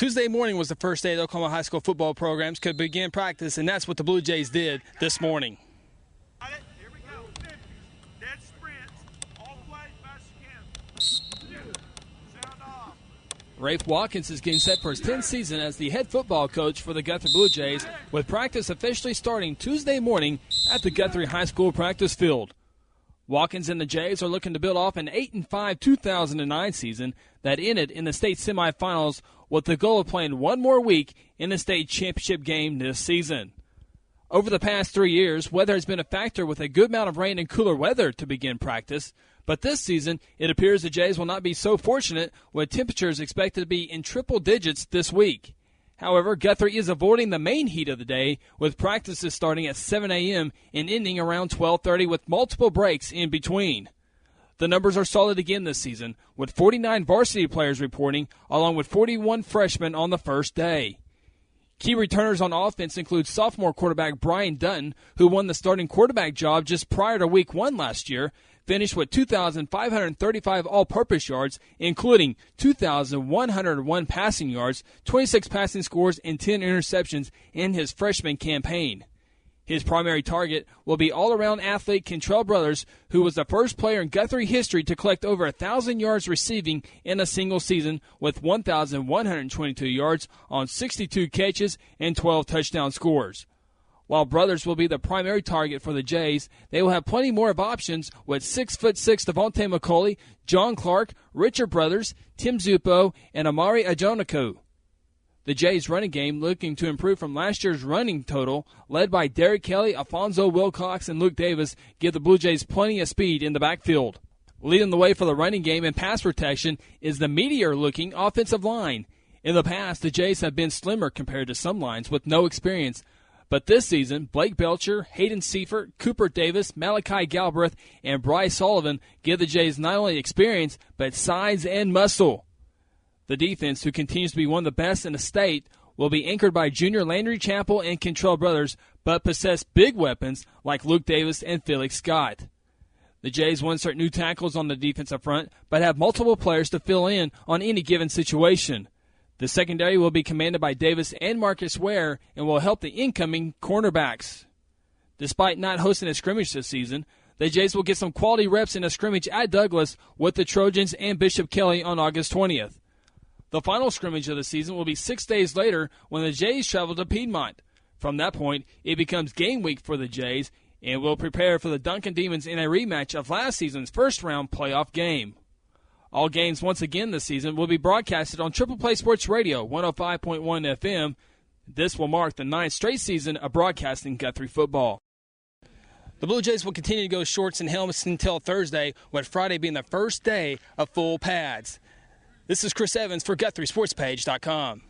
Tuesday morning was the first day the Oklahoma high school football programs could begin practice, and that's what the Blue Jays did this morning. Here we go. Dead sprint. All the way, fast as you can. Sound off. Rafe Watkins is getting set for his 10th season as the head football coach for the Guthrie Blue Jays, with practice officially starting Tuesday morning at the Guthrie High School practice field. Watkins and the Jays are looking to build off an 8-5 2009 season that ended in the state semifinals, with the goal of playing one more week in the state championship game this season. Over the past 3 years, weather has been a factor with a good amount of rain and cooler weather to begin practice, but this season it appears the Jays will not be so fortunate, with temperatures expected to be in triple digits this week. However, Guthrie is avoiding the main heat of the day, with practices starting at 7 a.m. and ending around 12:30 with multiple breaks in between. The numbers are solid again this season, with 49 varsity players reporting, along with 41 freshmen on the first day. Key returners on offense include sophomore quarterback Brian Dutton, who won the starting quarterback job just prior to Week 1 last year, finished with 2,535 all-purpose yards, including 2,101 passing yards, 26 passing scores, and 10 interceptions in his freshman campaign. His primary target will be all-around athlete Kentrell Brothers, who was the first player in Guthrie history to collect over 1,000 yards receiving in a single season, with 1,122 yards on 62 catches and 12 touchdown scores. While Brothers will be the primary target for the Jays, they will have plenty more of options with 6'6" Devontae McCauley, John Clark, Richard Brothers, Tim Zuppo, and Amari Ajoniko. The Jays' running game looking to improve from last year's running total, led by Derek Kelly, Alfonso Wilcox, and Luke Davis, give the Blue Jays plenty of speed in the backfield. Leading the way for the running game and pass protection is the meteor-looking offensive line. In the past, the Jays have been slimmer compared to some lines with no experience, but this season, Blake Belcher, Hayden Seifert, Cooper Davis, Malachi Galbraith, and Bryce Sullivan give the Jays not only experience, but size and muscle. The defense, who continues to be one of the best in the state, will be anchored by junior Landry Chappell and Kentrell Brothers, but possess big weapons like Luke Davis and Felix Scott. The Jays will insert new tackles on the defensive front, but have multiple players to fill in on any given situation. The secondary will be commanded by Davis and Marcus Ware and will help the incoming cornerbacks. Despite not hosting a scrimmage this season, the Jays will get some quality reps in a scrimmage at Douglas with the Trojans and Bishop Kelly on August 20th. The final scrimmage of the season will be 6 days later when the Jays travel to Piedmont. From that point, it becomes game week for the Jays and will prepare for the Duncan Demons in a rematch of last season's first-round playoff game. All games once again this season will be broadcasted on Triple Play Sports Radio 105.1 FM. This will mark the 9th straight season of broadcasting Guthrie football. The Blue Jays will continue to go shorts and helmets until Thursday, with Friday being the first day of full pads. This is Chris Evans for GuthrieSportsPage.com.